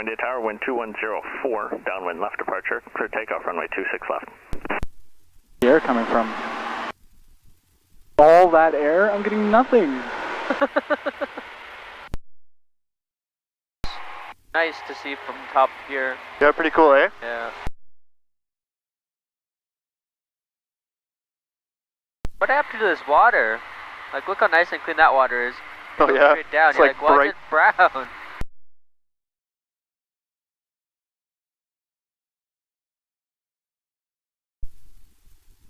India Tower, wind 2104, downwind left departure, clear takeoff, runway 26 left. The air coming from? All that air? I'm getting nothing. Nice to see from top here. Yeah, pretty cool, eh? Yeah. What happened to this water? Like, look how nice and clean that water is. Oh yeah, Straight down. it's You're like why bright. is it brown?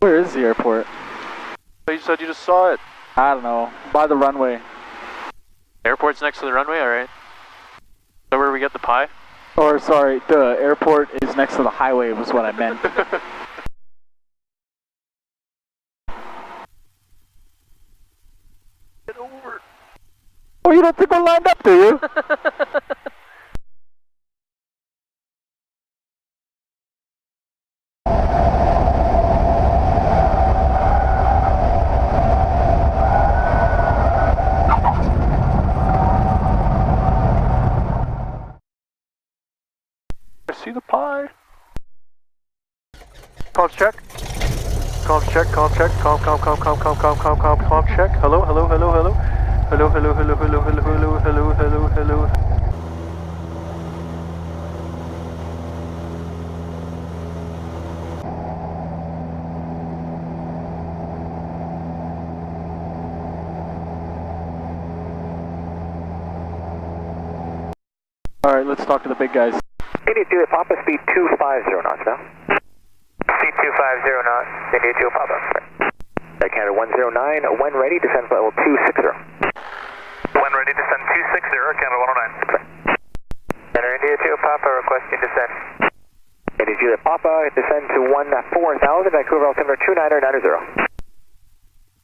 Where is the airport? You said you just saw it. I don't know. By the runway. Airport's next to the runway, alright. Is that where we get the pie? Or sorry, the airport is next to the highway was what I meant. Get over. Oh, you don't think we're lined up, do you? I see the pie. Comms check. Comms check, comms check, comm check. Hello, hello, hello, hello. Hello, hello, hello, hello, hello, hello, hello, hello, hello. Alright, let's talk to the big guys. 82 at Papa, speed 250 knots now. Speed 250 knots, India 2 Papa. Air Canada 109, when ready, descend to level 260. When ready, descend 260, Canada 109. Center India 2 Papa, requesting descent. India Juliet Papa, descend to 14,000, Vancouver altimeter 29090.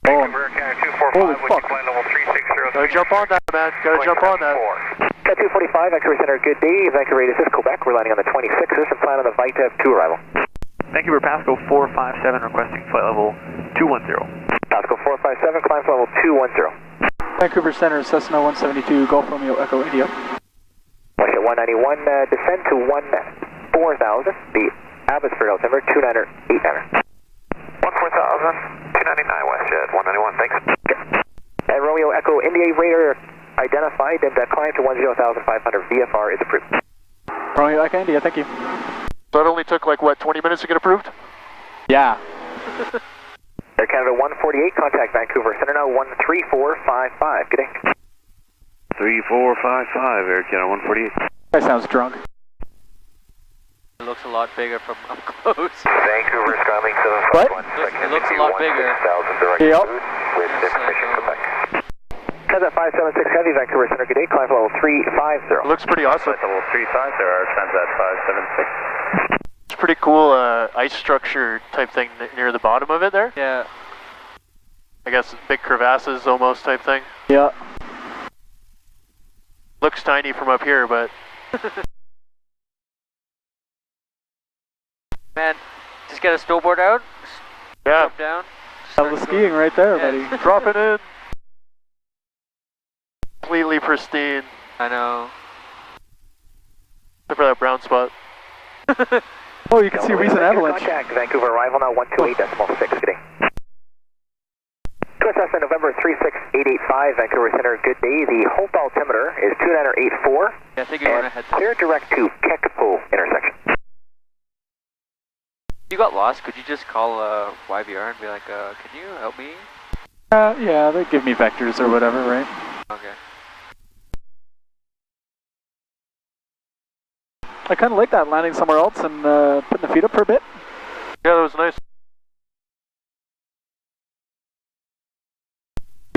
Vancouver, Canada 245, Holy would fuck. you climb level 360? Gotta jump on that, man. Gotta jump on that. Cat 245, Vancouver Center, good day. Vancouver Radius is Quebec, we're landing on the 26th and plan on the Vita 2 arrival. Vancouver Pasco 457, requesting flight level 210. Pasco 457, climb to level 210. Vancouver Center, Cessna 172, Golf Romeo Echo India. West 191, descend to 14,000, the atmosphere altimeter 29089. 14,000, 299 Westjet, 191, thanks. And Romeo Echo India radar identified and climb to 10,500 VFR is approved. Romeo Echo India, thank you. So it only took like, what, 20 minutes to get approved? Yeah. Air Canada 148, contact Vancouver Center now 13455. Good day. 3455, Air Canada 148. That sounds drunk. It looks a lot bigger from up close. Vancouver's coming What? 751, It looks a lot bigger. 6,000 direct Yep. with information Quebec. Cessna 576 Heavy, Vancouver Center, good day. Climb to level 350. It looks pretty awesome. Level 35, there are Transat 576. It's a pretty cool ice structure type thing near the bottom of it there. Yeah. I guess big crevasses almost type thing. Yeah. Looks tiny from up here, but Man, just get a snowboard out. yeah, Jump down. Have the skiing right there, Yeah. buddy. drop it in. Completely pristine, I know. except for that brown spot. Oh, you can see recent avalanche. Contact Vancouver arrival now 128.6. Good day. Cessna November 36885, Vancouver Center, good day. The Hope altimeter is 29084. Yeah, I think you're gonna head to. Clear direct to Kekpo intersection. You got lost, could you just call YVR and be like, can you help me? Yeah, they give me vectors or whatever, right? Okay. I kind of like that, landing somewhere else and putting the feet up for a bit. Yeah, that was nice.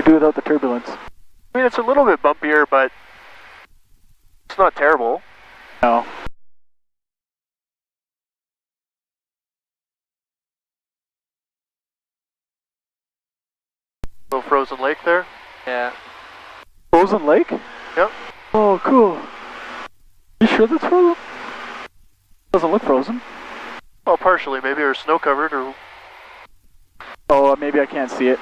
Do without the turbulence. I mean, it's a little bit bumpier, but it's not terrible. No. Little frozen lake there. Yeah. Frozen lake? Yep. Oh, cool. You sure that's frozen? Doesn't look frozen. Well, partially, maybe, or snow covered, or Oh, maybe I can't see it.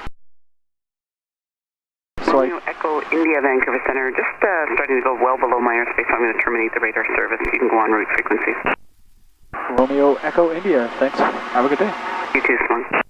Sort flight. Romeo Echo India Vancouver Center, just starting to go well below my airspace, so I'm going to terminate the radar service. You can go on route frequencies. Romeo Echo India, thanks. Have a good day. You too, Sloan.